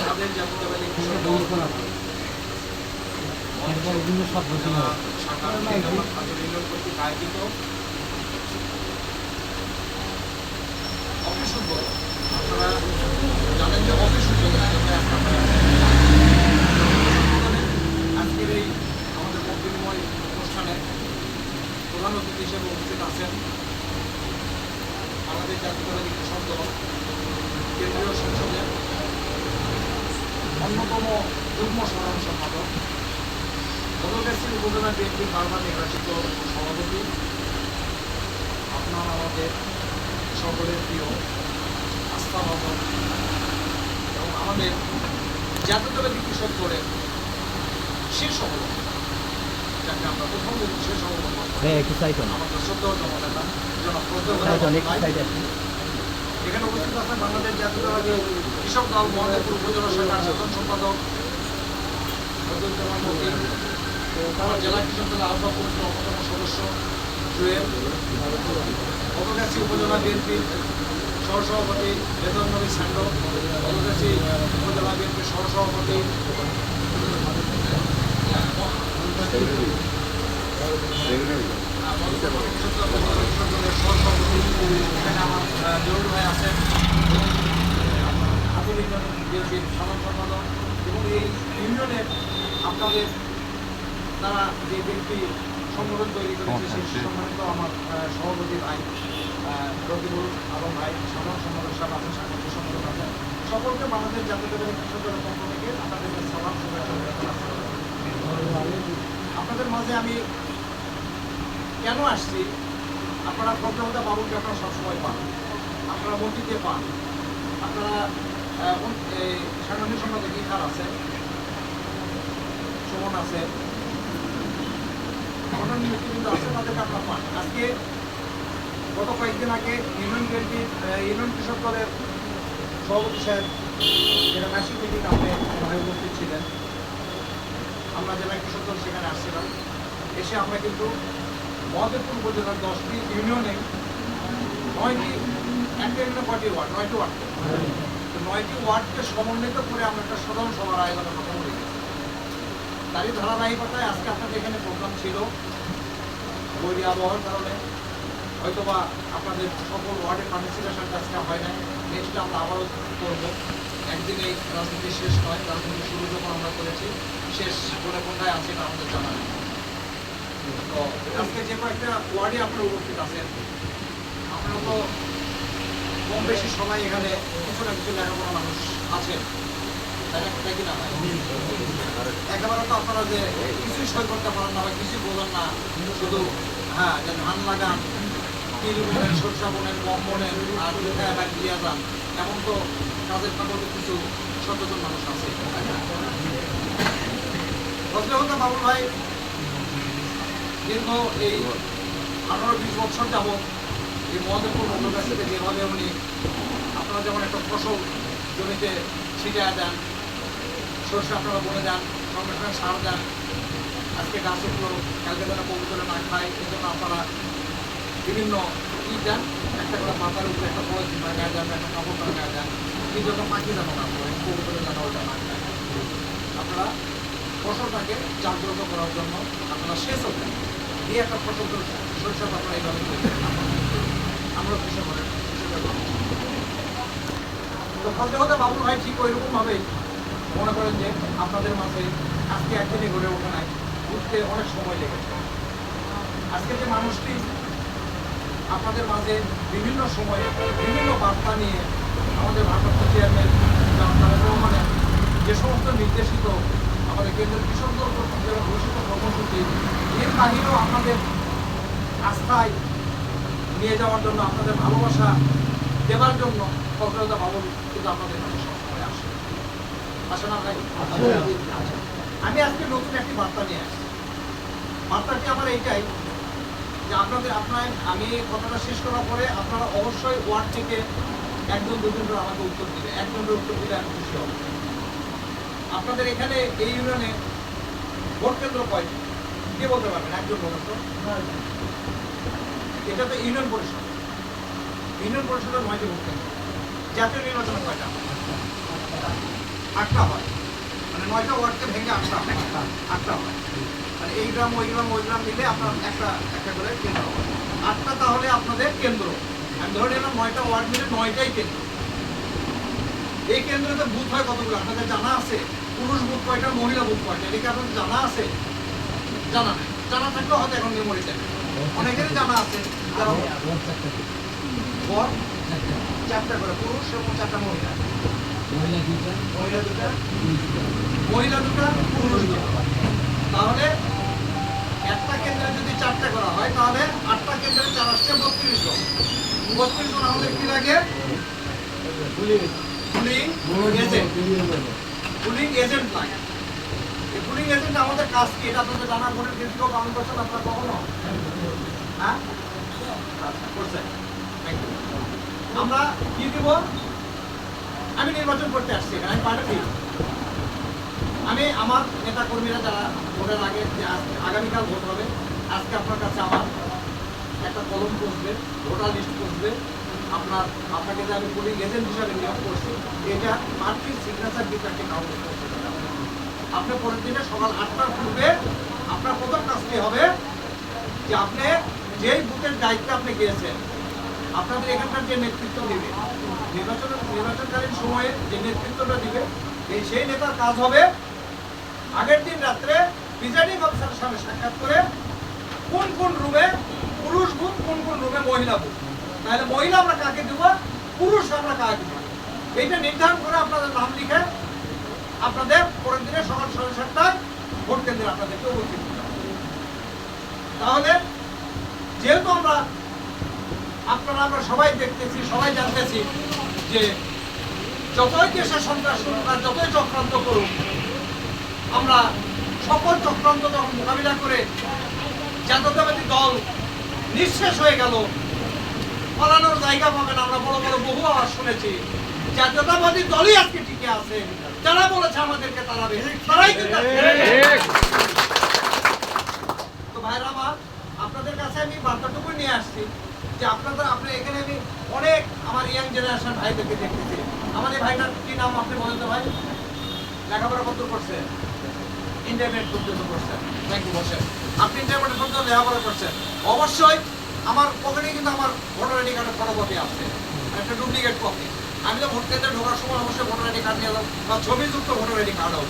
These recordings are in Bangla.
আমাদের জাতীয়তাবাদী কৃষক দল শাখা কর্তৃক আয়োজিত অফিস উদ্বোধন, আপনারা জানেন যে অফিস উদ্বোধনের জন্য আজকের এই আমাদের মত বিনিময় অনুষ্ঠানে প্রধান অতিথি হিসেবে উপস্থিত আছেন আমাদের জাতীয়তাবাদী কৃষক দল কেন্দ্রীয় সংসদের অন্যতম যুগ্ম সাধারণ সম্পাদক, বদলগাছি উপজেলা বিএনপির বারবার নির্বাচিত সভাপতি, আপনার আমাদের সকলের প্রিয় আস্থাভাজন এবং আমাদের জাতীয়তাবাদী কৃষক দলের শীর্ষ সভাপতি, যাকে আমরা প্রথম বলছি শেষ সভাপতি আমাদের শ্রদ্ধেয় জননেতা এখানে উপস্থিত আছেন বাংলাদেশ জাতীয়তাবাদী কৃষক দল মহাদেবপুর উপজেলা শাখার সাধারণ সম্পাদক আমার জেলা কৃষক দলের আহ্বায়ক কমিটির অন্যতম সদস্য জুয়েল, বদলগাছি উপজেলা বিএনপির সহসভাপতি বেতন নবী সান্ড, বদলগাছি উপজেলা বিএনপির সহসভাপতি এখানে আমার জরুরি ভাই আছেন আতুল ইউনিয়ন বিএনপির সাধারণ সম্পাদক এবং এই ইউনিয়নের আপনাদের তারা যে ব্যক্তি সংগঠন তৈরি করেছে সেই সম্মানিত আমার সভাপতি ভাই রকিবুল আলম ভাই, সাধারণ সম্পাদক সাহেব আছেন, সাংগঠনিক সম্পাদক আছেন, সকলকে বাংলাদেশ জাতীয়তাবাদী কৃষক দলের পক্ষ থেকে আপনাদের সালাম শুভেচ্ছা। আপনাদের মাঝে আমি কেন আসছি, আপনারা ফজলুল্লাহ বাবুকে আপনারা সবসময় পান, আপনারা মন্ত্রীতে পান, আপনারা সাংগঠনিক সম্পাদক ইখার আছেন, সুমন আছে, অন্যান্য ব্যক্তিবৃন্দ আছে, তাদেরকে আপনারা পান। আজকে গত কয়েকদিন আগে ইউনিয়ন কৃষক দলের সভাপতি সাহেব যেটা মাসিক মিটিং আপনি উপস্থিত ছিলেন, আমরা জেলা কৃষক দল সেখানে আসছিলাম। এসে আমরা কিন্তু মহাদেবপুর উপজেলার 10টি ইউনিয়নে 9টি একটা ইউনিয়নে কয়টি ওয়ার্ড, 9টি ওয়ার্ড, 9টি ওয়ার্ডকে সমন্বিত করে আমরা একটা সাধারণ সভার আয়োজনের কথা বলে গেছি। তারই ধারাবাহিকতায় আজকে আপনাদের এখানে প্রোগ্রাম ছিল, বৈরী আবহাওয়ার কারণে হয়তোবা আপনাদের সকল ওয়ার্ডের পার্টিসিপেশন কাজটা হয় না। নেক্সটে আমরা আবারও করবো। একদিন এই রাজনীতি শেষ নয়, রাজনীতি শুরু যখন আমরা করেছি শেষ করে কোনটায় আছে এটা আমাদের জানা নেই। তো আজকে যে কয়েকটা ওয়ার্ডে আপনারা উপস্থিত আছেন, আপনারা তো কম বেশি সবাই এখানে কিছু না কিছু লেখাপড়া মানুষ আছেন, তাই কিনা ভাই? একেবারে তো আপনারা যে কিছুই সই করতে পারেন না বা কিছুই বোঝেন না, শুধু হ্যাঁ যে ধান লাগান, তিল বোনেন, সরষা বোনেন, গম বোনেন আর দিয়ে যান, এমন তো কাজের কাপড়ে কিছু সচেতন মানুষ আছে। ফজলুল্লাহ বাবুল ভাই দীর্ঘ এই 18-20 বছর যাবত এই মহাদেবপুর বদলগাছি থেকে যেভাবে উনি আপনারা যেমন একটা ফসল জমিতে ছিটিয়ে দেন, সরষে আপনারা বলে দেন, সঙ্গে সঙ্গে সার দেন, আজকে গাছ উঠলো, কালকে যেন পবিত্র না খায়, এই জন্য আপনারা বিভিন্ন ই দেন, একটা করে মাথার উপরে একটা পলিথিন গায়ে দেন, একটা কাপড় গায়ে দেন, এই জন্য পাখি যেন না পড়ে, পবিত্র যেন ওটা না খায়। আপনারা ফসলটাকে জাগ্রত করার জন্য আপনারা সেচও দেন, দিয়ে একটা ফসল সরষে আপনারা এইভাবে আমরা কৃষক তো ফজলুল্লাহ বাবুল ভাই ঠিক ওইরকমভাবেই মনে করেন যে আপনাদের মাঝে আজকে একদিনই গড়ে ওঠে নাই, উঠতে অনেক সময় লেগেছে। আজকে যে মানুষটি আপনাদের মাঝে বিভিন্ন সময়ে বিভিন্ন বার্তা নিয়ে আমাদের ভারপ্রাপ্ত চেয়ারম্যান তারেক রহমানের যে সমস্ত নির্দেশিত আমাদের কেন্দ্রের কৃষক দল কর্তৃক ঘোষিত কর্মসূচি, এর বাহিরেও আপনাদের আস্থায় নিয়ে যাওয়ার জন্য, আপনাদের ভালোবাসা দেবার জন্য ফজলুল্লাহ বাবুল কিন্তু আপনাদের কাছে সবসময় আসে না ভাই? আমি আজকে নতুন একটি বার্তা নিয়ে আসছি। বার্তাটি আমার এইটাই যে আমি কথাটা শেষ করার পরে আপনারা অবশ্যই ওয়ার্ড থেকে একজন দুজন করে আমাকে উত্তর দিবে, একজনের উত্তর দিলে আমি খুশি হব। আপনাদের এখানে এই ইউনিয়নে ভোট কেন্দ্র কয়টি? কে বলতে পারবেন? একজন বলেন তো। এটা তো ইউনিয়ন পরিষদ। ইউনিয়ন পরিষদের 9টি ভোট কেন্দ্র। জাতীয় নির্বাচনে কয়টা? 8টা হয়। মানে 9টা ওয়ার্ডকে ভেঙে 8টা হয়। মানে এই গ্রাম ওই গ্রাম মিলে আপনার একটা করে কেন্দ্র হয়। 8টা তাহলে আপনাদের কেন্দ্র। আমি ধরে নিলাম 9টা ওয়ার্ড মিলে 9টাই কেন্দ্র। এই কেন্দ্রতে বুথ হয় কতগুলো আপনাদের জানা আছে? পুরুষ বুথ কয়টা, মহিলা বুথ কয়টা, এটা কি আপনাদের জানা আছে? জানা নাই। জানা থাকলেও হয়তো এখন মেমোরিতে অনেকেরই জানা আছে। বর 4টা করে পুরুষ এবং 4টা মহিলা। মহিলা দুটা পুরুষ দুটা। তাহলে একটা কেন্দ্রে যদি 4টা করা হয় তাহলে 8টা কেন্দ্রে 4 আসছে 32 জন। 32 জন আমাদের কি লাগে? পুলিং এজেন্ট লাগে। এই পুলিং এজেন্ট আমাদের কাজ কি? এটা আপনাদের জানা ভোটের কেন্দ্র পালন করছেন আপনারা কখনো? হ্যাঁ, করছেন। আমরা কি দিব? আমি নির্বাচন করতে আসছি, আমি পার্টি। আমি আমার নেতা কর্মীরা যারা ভোটের আগে আগামীকাল ভোট হবে, আজকে আপনার কাছে আমার একটা কলম পৌঁছবে, ভোটার লিস্ট পৌঁছবে। আপনাকে যে আমি পুলিং এজেন্ট হিসাবে নিয়োগ করছি, এটা প্রার্থীর সিগনেচার দিতে একটা কাউন্টার পৌঁছে দেবে। আপনি পরের দিনে সকাল 8টার পূর্বে আপনার প্রথম কাজটি হবে যে আপনি যেই বুথের দায়িত্বে আপনি গিয়েছেন, আপনাদের এখানকার যে নেতৃত্ব দিবে, নির্বাচনকালীন সময়ে যে নেতৃত্বটা দিবে, সেই নেতার কাজ হবে আগের দিন রাত্রে প্রিজাইডিং অফিসারের সঙ্গে সাক্ষাৎ করে কোন কোন রুমে পুরুষ বুথ, কোন কোন রুমে মহিলা বুথ, তাহলে মহিলা আমরা কাকে দেব, পুরুষ আমরা কাকে দেব, এইটা নির্ধারণ করে আপনাদের নাম লিখে আপনাদের পরের দিনে সকাল 7:30টায় ভোট কেন্দ্রে আপনাদেরকে উপস্থিত করতে হবে। তাহলে যেহেতু আমরা সবাই দেখতেছি, সবাই জানতেছি যে যতই দেশের সন্ত্রাস করুক আর যতই চক্রান্ত করুক, আমরা সকল চক্রান্ত যখন মোকাবিলা করে জাতীয়তাবাদী দল নিঃশেষ হয়ে গেল, পালানোর জায়গা পাবেন। আমরা বড় বড় বহু আওয়াজ শুনেছি, জাতীয়তাবাদী দলই আজকে টিকে আছে। যারা বলেছে আমাদেরকে তাড়াবে, তারাই কিন্তু। তো ভাইরা আমার, আপনাদের কাছে আমি বার্তাটুকু নিয়ে আসছি যে আপনি এখানে আমি অনেক আমার ইয়াং জেনারেশন ভাইদেরকে দেখতেছি। আমার এই ভাইটার কি নাম আপনি বলেন তো ভাই? লেখাপড়া কত করছেন? ইন্টারমিডিয়েট পর্যন্ত করছেন। Thank you. বসেন। আপনি ইন্টারমিডিয়েট পর্যন্ত লেখাপড়া করছেন। অবশ্যই আমার পকেটে কিন্তু আমার ভোটার আইডি কার্ডের ফটোকপি আছে, একটা ডুপ্লিকেট কপি। আমি তো ভোট কেন্দ্রে ঢোকার সময় অবশ্যই ভোটার আইডি কার্ড নিয়ে এলাম, বা ছবিযুক্ত ভোটার আইডি কার্ডও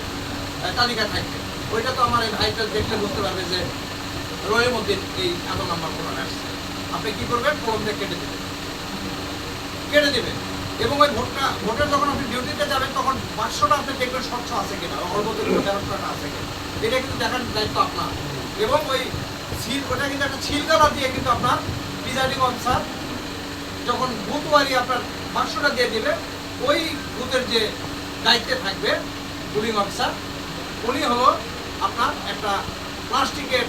তালিকা থাকবে। ওইটা তো আমার এই ভাইটা দেখলে বুঝতে পারবে যে রোয়ের মধ্যে এই এত নাম্বার ভোটার আসছে। আপনি কি করবেন? কলম দিয়ে কেটে দেবেন। এবং ওই ভোটের যখন আপনি ডিউটিতে যাবেন তখন বাক্সটা আপনি দেখবেন স্বচ্ছ আছে কিনা, ওর মধ্যে ব্যালটটা আছে কিনা, এটা কিন্তু দেখার দায়িত্ব আপনার। এবং ওই ওটা কিন্তু একটা ছিলগালা দিয়ে কিন্তু আপনার প্রিজাইডিং অফিসার যখন বুথওয়ারি আপনার বাক্সটা দিয়ে দিবে, ওই বুথের যে দায়িত্বে থাকবে পুলিং অফিসার, উনি হলো আপনার একটা প্লাস্টিকের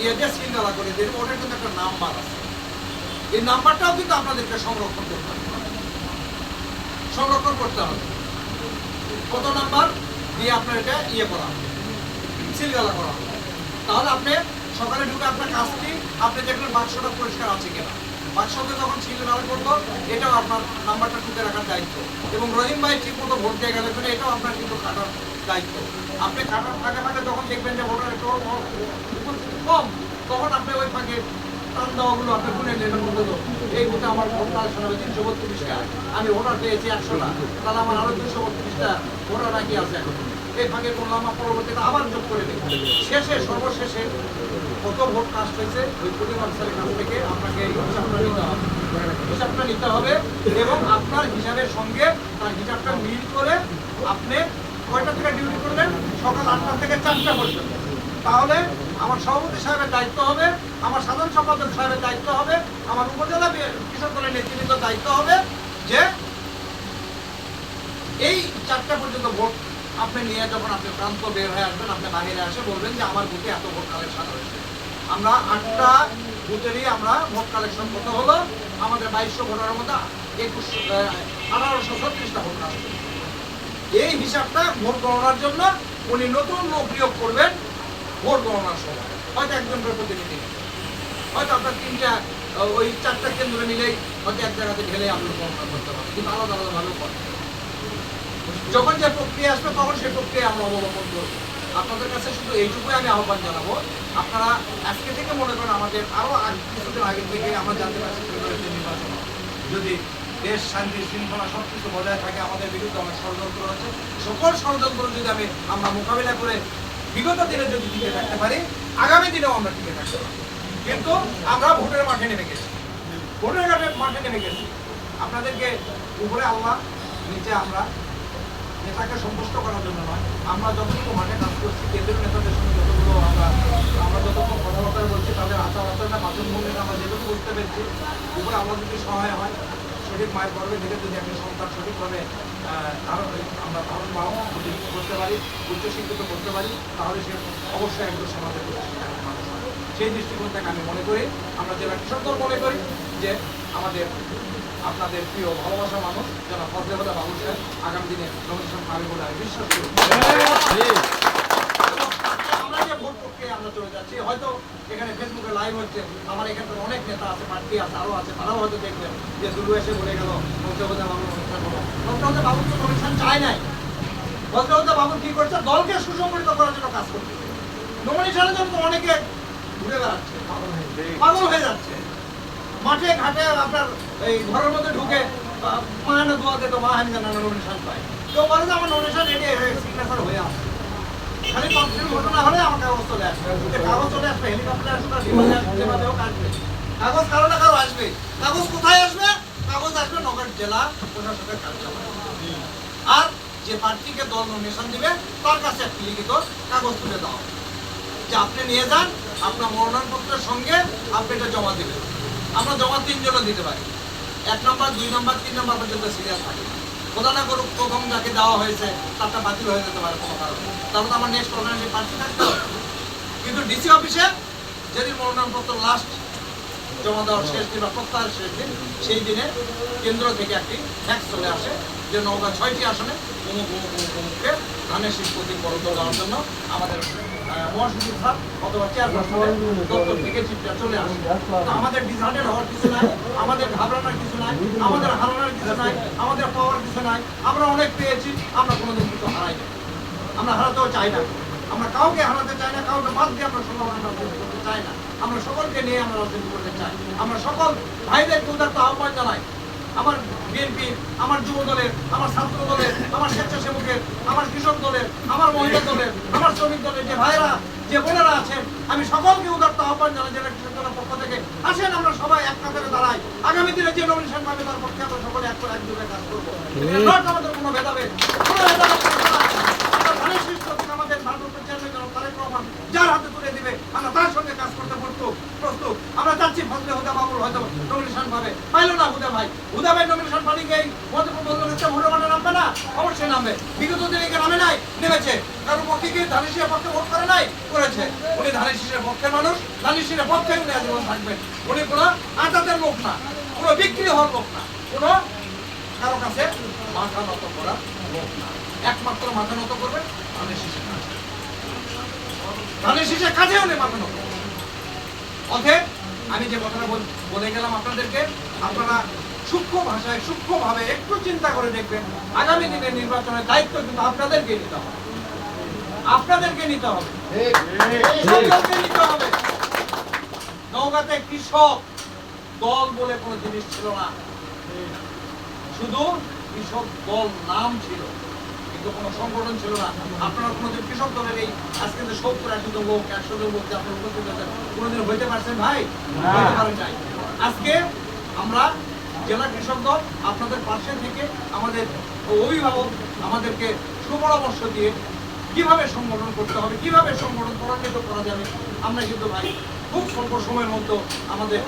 ইয়ে দিয়ে ছিলগালা করে দেবে। ওটার কিন্তু একটা নাম্বার আছে, এই নাম্বারটাও কিন্তু আপনাদেরকে সংরক্ষণ করতে হবে। কত নাম্বার দিয়ে আপনার এটা ইয়ে করা হবে, সিলগালা করা হবে। তাহলে আপনি সকালে ঢুকে আপনার কাজটি আপনি দেখলেন বাক্সটা পরিষ্কার আছে কিনা। বাক্সতে যখন সিলগালা করবো, এটাও আপনার নাম্বারটা টুকে রাখার দায়িত্ব। এবং রহিম ভাই ঠিক মতো ভোট দিয়ে গেলে এটাও আপনার কিন্তু কাটার দায়িত্ব। আপনি কাটার ফাঁকে যখন দেখবেন যে ভোটার একটু কম, তখন আপনি ওই ফাঁকে টান দেওয়াগুলো আপনি গুনে নেবেন। এই বুথে আমার ভোট কালেকশন হবে 332টা, আমি ভোটার পেয়েছি 100টা, তাহলে আমার আরো 232টা ভোটার বাকি আছে। এখন এই ফাঁকে করলাম, আমার পরবর্তীতে আবার যোগ করে দেবেন। সর্বশেষে কত ভোট কাস্ট হয়েছে ওই পুলিং অফিসারের কাছ থেকে আপনাকে এই হিসাবটা নিতে হবে। এবং আপনার হিসাবের সঙ্গে তার হিসাবটা মিল করে আপনি কয়টা থেকে ডিউটি করবেন? সকাল 8টা থেকে 4টা পর্যন্ত। তাহলে আমার সভাপতি সাহেবের দায়িত্ব হবে, আমার সাধারণ সম্পাদক সাহেবের দায়িত্ব হবে, আমার উপজেলা কৃষক দলের নেতৃত্বের দায়িত্ব হবে যে এই 4টা পর্যন্ত ভোট আপনি নিয়ে যখন আপনি প্রান্ত বের হয়ে আসবেন, আপনি বাহিরে আসে বলবেন যে আমার বুথে এত ভোট কালেকশন হয়েছে। আমরা 8টা বুথেরই আমরা ভোট কালেকশন করতে হলো, আমাদের 2200 ভোটারের মধ্যে 1836টা ভোট আসবে। এই হিসাবটা ভোট গণনার জন্য উনি নতুন লোক নিয়োগ করবেন ভোট গণনার সময়। হয়তো একজন করে প্রতিনিধি নেবে, হয়তো আপনার ওই 4টা কেন্দ্র মিলেই হয়তো এক জায়গাতে ঢেলে আমরা গণনা করতে পারবো, কিন্তু আলাদা আলাদা ভালো করে যখন যে প্রক্রিয়া আসবে তখন সেই প্রক্রিয়া আমরা অবলম্বন করবো। আপনাদের কাছে শুধু এইটুকুই আমি আহ্বান জানাবো, আপনারা আজকে থেকে মনে করেন আমাদের আরো কিছুদিন আগে থেকে আমরা জানতে পারছি ফেব্রুয়ারিতে নির্বাচন, যদি দেশ শান্তি শৃঙ্খলা সবকিছু বজায় থাকে, আমাদের বিরুদ্ধে অনেক ষড়যন্ত্র আছে, সকল ষড়যন্ত্র যদি আমরা মোকাবিলা করে বিগত দিনে যদি টিকে থাকতে পারি, আগামী দিনেও আমরা টিকে থাকতে পারি। কিন্তু আমরা ভোটের মাঠে নেমে গেছি, ভোটের মাঠে নেমে গেছি। আপনাদেরকে উপরে আল্লাহ, নিচে আমরা, নেতাকে সন্তুষ্ট করার জন্য নয়, আমরা যতটুকু মাঠে কাজ করছি কেন্দ্রীয় নেতাদের সঙ্গে যতগুলো আমরা যতক্ষণ কথাবার্তা বলছি, তাদের আচার আচরণে বাচন মূল্যে আমরা যেটুকু বুঝতে পেরেছি, উপরে আল্লাহ যদি সহায় হয়, সঠিক মায়ের গর্ভে থেকে যদি একটা সন্তান সঠিকভাবে আমরা ধারণ যদি করতে পারি, উচ্চশিক্ষিত করতে পারি, তাহলে সে অবশ্যই একজন সমাজের মানুষ হয়। সেই দৃষ্টিকোণ থেকে আমি মনে করি, আমরা জেলা কৃষক দল মনে করি যে আমাদের আপনাদের প্রিয় ভালোবাসা মানুষ যারা ফজলে হলে বাবু সাহেব আগামী দিনে নমিনেশন পাবে বলে আমি বিশ্বাস করি। আমরা যে ভোট প্রক্রিয়া আমরা চলে যাচ্ছি, হয়তো এখানে ফেসবুকে লাইভ হচ্ছে, আমার এখানে অনেক নেতা আছে, প্রার্থী আছে, আরো আছে, তারাও হয়তো দেখবেন যে দুলু এসে বলে গেল ফজলে হলে বাবু অনুষ্ঠান হলো। ফজলে হলে বাবু তো অনুষ্ঠান চায় নাই, ফজলে হলে বাবু কি করছে, দলকে সুসংগঠিত করার জন্য কাজ করতেছে। নমিনেশনের জন্য তো অনেকে ঘুরে বেড়াচ্ছে, পাগল হয়ে যাচ্ছে, মাঠে ঘাটে আপনার এই ঘরের মধ্যে ঢুকে মায়ের দোয়া দিত, মা আমি জানা নমিনেশন পাই, কেউ বলে যে আমার নমিনেশন রেডি সিগনেচার হয়ে আসছে, খালি কম্পিউটার ঘটনা হলে আমার কাগজ চলে আসবে, কাগজ চলে আসবে, হেলিকপ্টার আসবে, বিমানে আসবে, যেভাবে হোক আসবে, কাগজ কারো না কারো আসবে। কাগজ কোথায় আসবে? কাগজ আসবে নগর জেলা প্রশাসকের কার্যালয়। আর যে প্রার্থীকে দল নমিনেশন দিবে তার কাছে একটি লিখিত কাগজ তুলে দেওয়া, যে আপনি নিয়ে যান, আপনার মনোনয়নপত্রের সঙ্গে আপনি এটা জমা দিবেন। আমরা জমা 3 জনও দিতে পারি, 1 নম্বর 2 নম্বর 3 নম্বর পর্যন্ত সিরিয়াল থাকে। খোদা না করুক প্রথম যাকে দেওয়া হয়েছে তারটা বাতিল হয়ে যেতে পারে কোনো কারণে, তারপর আমার নেক্সট অর্গানাইজে প্রার্থী থাকতে হবে। কিন্তু ডিসি অফিসে যেদিন মনোনয়নপত্র লাস্ট জমা দেওয়ার শেষ দিন বা প্রত্যাহারের শেষ দিন, সেই দিনে কেন্দ্র থেকে একটি ফ্যাক্স চলে আসে যে নওগাঁ 6টি আসনে অমুককে ধানের শীষ প্রতীক বরাদ্দ দেওয়ার জন্য আমাদের মহাসচিব স্যার অথবা চেয়ারপারসনের দপ্তর থেকে চিঠিটা চলে আসে। তো আমাদের ডিসহার্টেড হওয়ার কিছু নাই, আমাদের ঘাবড়ানোর কিছু নাই, আমাদের হারানোর কিছু নাই, আমাদের পাওয়ার কিছু নাই। আমরা অনেক পেয়েছি, আমরা কোনোদিন কিছু হারাই না, আমরা হারাতেও চাই না, আমরা কাউকে হারাতে চাই না, কাউকে বাদ দিয়ে আমরা সম্ভাবনা রাজনীতি করতে চাই না, আমরা সকলকে নিয়ে আমরা রাজনীতি করতে চাই। আমরা সকল ভাইদেরকে উদারতা আহ্বান জানাই, আমার বিএনপি, আমার যুব দলের, আমার ছাত্র দলের, আমার স্বেচ্ছাসেবকের, আমার কৃষক দলের, আমার মহিলা দলের, আমার শ্রমিক দলের যে ভাইরা, যে বোনেরা আছেন, আমি সকলকে উদারতা আহ্বান জানাই জেলা কৃষক দলের পক্ষ থেকে, আসেন আমরা সবাই এক কাতারে দাঁড়াই, আগামী দিনে যে নমিনেশন পাবে তার পক্ষে আমরা সকলে এক করে একযোগে কাজ করবো। আমাদের কোনো ভেদাভেদ আমাদের ভারতের চেয়ারম্যান তারেক রহমান যার হাতে তুলে দিবে আমরা তার সঙ্গে কাজ করতে প্রস্তুত। আমরা চাচ্ছি ফজলে হুদা বাবুল হয়তো নমিনেশন পাবে, পাইলো না হুদা ভাই নমিনেশন পানি গিয়ে ভোটের মাঠে নামবে না, অবশ্যই নামবে। বিগত দিনে নামে নাই, নেমেছে, কারণ পক্ষে কি ধানের শীষের পক্ষে ভোট করে নাই, করেছে। উনি ধানের শীষের পক্ষের মানুষ, ধানের শীষের পক্ষে উনি আজীবন থাকবেন। উনি কোনো আজাদের লোক না, কোনো বিক্রি হওয়ার লোক না, কোনো কারো কাছে মাথা নত করার লোক না। একমাত্র মাথা নত করবে ধানের শীষের কাছে, ধানের শীষের কাছে উনি মাথা নত। অতএব আমি যে কথাটা বলে গেলাম আপনাদেরকে, আপনারা সূক্ষ্ম ভাষায় সূক্ষ্মভাবে একটু চিন্তা করে দেখবেন, আগামী দিনের নির্বাচনের দায়িত্ব কিন্তু আপনাদেরকে নিতে হবে, আপনাদেরকে নিতে হবে, নিতে হবে। নওগাঁতে কৃষক দল বলে কোনো জিনিস ছিল না, শুধু কৃষক দল নাম ছিল, কিন্তু কোনো সংগঠন ছিল না। আপনারা কোনোদিন কৃষক দলের এই আজকে যে 70-80 জন লোক 100 জন লোক যে আপনারা উপস্থিত আছেন, কোনোদিন হইতে পারছেন ভাই? হইতে পারেন নাই। আজকে আমরা জেলা কৃষক দল আপনাদের পাশে থেকে আমাদের অভিভাবক আমাদেরকে সুপরামর্শ দিয়ে কিভাবে সংগঠন করতে হবে, কিভাবে সংগঠন ত্বরান্বিত করা যাবে, আমরা কিন্তু ভাই খুব স্বল্প সময়ের মধ্যে আমাদের,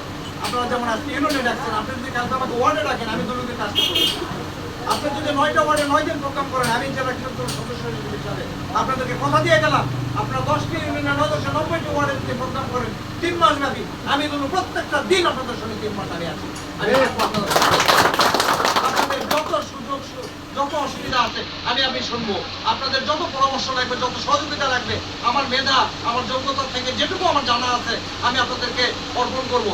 আপনারা যেমন আজকে ইউনিয়নে ডাকছেন, আপনি যদি কালকে আমাকে ওয়ার্ডে ডাকেন, আমি দুর্নীতির কাজটা করব। আপনি যদি 9টা ওয়ার্ডে 9 দিন প্রোগ্রাম করেন, আমি জেলা কৃষক দল সদস্য হিসেবে আপনাদেরকে কথা দিয়ে গেলাম, আপনারা 10টি ইউনিয়নে 990টি ওয়ার্ডে যদি প্রোগ্রাম করেন 3 মাস ব্যাপী, আমি দুটো প্রত্যেকটা দিন আপনাদের সঙ্গে 3 মাস আমি আছি। আপনাদের যত সুযোগ যত অসুবিধা আছে আমি আমি শুনবো। আপনাদের যত পরামর্শ লাগবে, যত সহযোগিতা লাগবে, আমার মেধা, আমার যোগ্যতা থেকে যেটুকু আমার জানা আছে আমি আপনাদেরকে অর্পণ করব।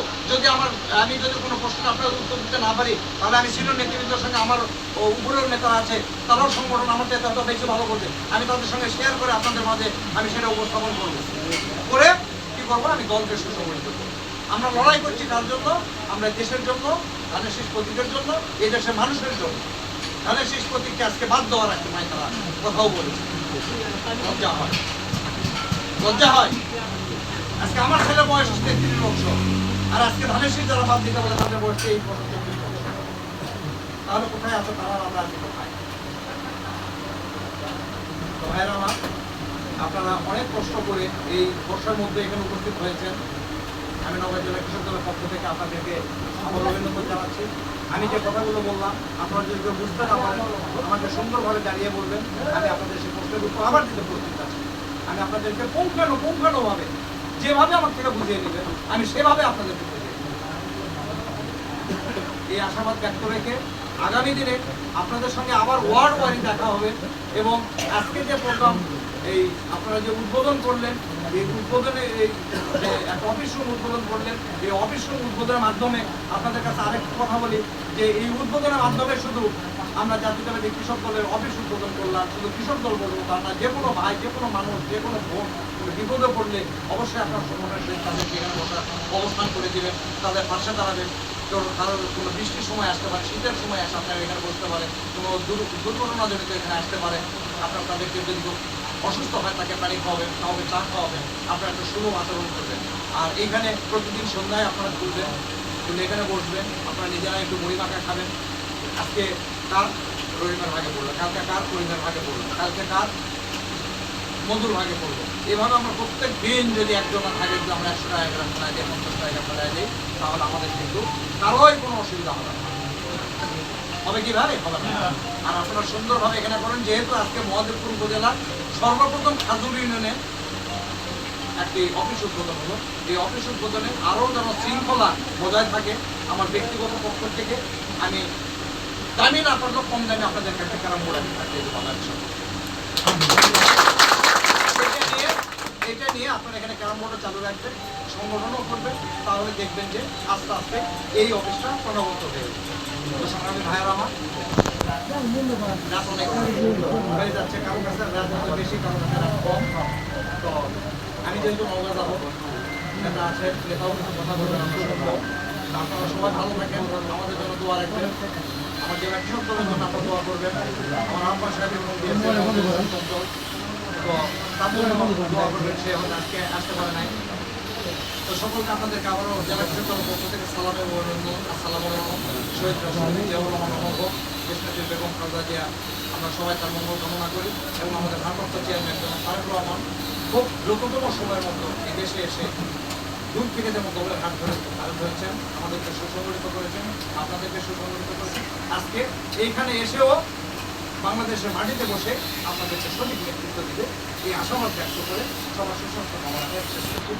আমি যদি কোনো প্রশ্ন আপনাদের উত্তর দিতে না পারি, তাহলে আমি সিনিয়র নেতৃবৃন্দের সঙ্গে, আমার উপরেও নেতা আছে, তারাও সংগঠন আমার চেয়ে তত বেশি ভালো করবে, আমি তাদের সঙ্গে শেয়ার করে আপনাদের মাঝে আমি সেটা উপস্থাপন করব। করে কি করবো, আমি দলকে সুসংগঠিত করবো। আমরা লড়াই করছি কার জন্য? আমরা দেশের জন্য, ধানের শীষ প্রতীকের জন্য, এই দেশের মানুষের জন্য। ধানের শীষ প্রতীককে আজকে বাদ দেওয়ার একটা মাই তারা কথাও বলেছে। লজ্জা হয়, লজ্জা হয়। আজকে আমার ছেলের বয়স 33 বছর, আর আজকে ধানের শীষ যারা বাদ দিতে বলে তাদের বয়স 23 বছর, 24 বছর। তাহলে কোথায় আছে তারা, আমরা আজকে কোথায়? তো ভাইরা আমার, আপনারা অনেক কষ্ট করে এই বর্ষার মধ্যে এখানে উপস্থিত হয়েছেন। আমি নওগাঁ জেলা কৃষক দলের পক্ষ থেকে আপনাদেরকে আমার অভিনন্দন জানাচ্ছি। আমি যে কথাগুলো বললাম, আপনারা যদি কেউ বুঝতে না পারেন, আমাকে সুন্দরভাবে দাঁড়িয়ে বলবেন, আমি আপনাদের সেই প্রশ্নের উত্তর আবার দিতে প্রস্তুত আছি। আমি আপনাদেরকে পুঙ্খানুপুঙ্খানুভাবে যেভাবে আমার থেকে বুঝিয়ে নেবেন, আমি সেভাবে আপনাদেরকে বুঝিয়ে নেব। এই আশাবাদ ব্যক্ত রেখে আগামী দিনে আপনাদের সঙ্গে আবার ওয়ার্ড ওয়ারি দেখা হবে। এবং আজকে যে প্রোগ্রাম, এই আপনারা যে উদ্বোধন করলেন, এই উদ্বোধনে একটা অফিস রুম উদ্বোধন করলেন, এই অফিস রুম উদ্বোধনের মাধ্যমে আপনাদের কাছে আরেকটা কথা বলি যে এই উদ্বোধনের মাধ্যমে শুধু আমরা জাতীয়তাবাদী কৃষক দলের অফিস উদ্বোধন করলাম, শুধু কৃষক দল বলবো তা না, যে কোনো ভাই, যে কোনো মানুষ, যে কোনো বোন বিপদে পড়লে অবশ্যই আপনার সংগঠনের তাদেরকে এখানে অবস্থান করে দেবেন, তাদের পাশে দাঁড়াবেন। কারোর কোনো বৃষ্টির সময় আসতে পারে, শীতের সময় আসে আপনারা এখানে বসতে পারে, কোনো দুর্ঘটনাজনিত এখানে আসতে পারে, আপনার তাদেরকে যদি অসুস্থ হয় তাকে পানি খাওয়াবেন, চা খাওয়াবেন, আপনারা একটা সুলভ আচরণ করবেন। আর এইখানে প্রতিদিন সন্ধ্যায় আপনারা খুলবেন, কিন্তু এখানে বসবেন, আপনারা নিজেরা একটু মুড়ি মাখা খাবেন। আজকে কার রহিমের ভাগে পড়লো, কালকে কার রহিমের ভাগে পড়লো, কালকে কার মধুর ভাগে পড়লো। এভাবে আমরা প্রত্যেক দিন যদি একজন থাকে, যদি আমরা 100 টাকা গ্রাম ফেলাই দিই, 50 টাকা ফেলাই দিই, তাহলে আমাদের কিন্তু কারোই কোনো অসুবিধা হবে না। হবে কি ভাই? হবে না। আর আপনারা সুন্দরভাবে এখানে করেন। যেহেতু আজকে মহাদেবপুর উপজেলা সর্বপ্রথম খাজুর ইউনিয়নে একটি অফিস উদ্বোধন হলো, এই অফিস উদ্বোধনে আরও যেন শৃঙ্খলা বজায় থাকে, আমার ব্যক্তিগত পক্ষ থেকে আমি দামি না পারলেও কম দামে আপনাদেরকে একটা ক্যারাম বোর্ড আমি থাকতে এটা নিয়ে আপনারা এখানে ক্যারাম বোর্ডও চালু রাখবেন, সংগঠনও করবেন, তাহলে দেখবেন যে আস্তে আস্তে এই অফিসটা প্রাণবন্ত হয়ে যাচ্ছে। তো সংগ্রামী ভাইয়েরা আমার, রাত অনেক হয়ে যাচ্ছে, কারো কাছে রাত বেশি, কারো কাছে রাত কম। তো আমি যেহেতু নওগাঁ যাবো, নেতা আছে, নেতাও কিছু কথা বলবেন, আপনারা সবাই ভালো থাকেন, আমাদের জন্য দোয়া রাখবেন, আমার জেলা কৃষক দলের জন্য আপনারা দোয়া করবেন, আমার আব্বা সাহেব এবং তো তাদের দোয়া করবেন, সে হয়তো আজকে আসতে পারে নাই। তো সকলকে আপনাদেরকে আবারও জেলা কৃষক দলের পক্ষ থেকে সালাম এবং অভিনন্দন। আসসালামু আলাইকুম। শহীদ রাষ্ট্রপতি জিয়াউর রহমান মহোদয়, দেশনেত্রী বেগম খালেদা জিয়া, আমরা সবাই তার মঙ্গল কামনা করি। এবং আমাদের ভারপ্রাপ্ত চেয়ারম্যান তারেক রহমান খুব দ্রুততম সময়ের মতো এই দেশে এসে দূর থেকে যেমন দলের হাত ধরেছেন, আমাদেরকে সুসংগঠিত করেছেন, আপনাদেরকে সুসংগঠিত করেছেন। আজকে এইখানে এসেও বাংলাদেশের মাটিতে বসে আপনাদেরকে সঠিক নেতৃত্ব দিবে, এই আশাবাদ ব্যক্ত করে সবার সুস্বাস্থ্য কামনা করে শেষ করছি।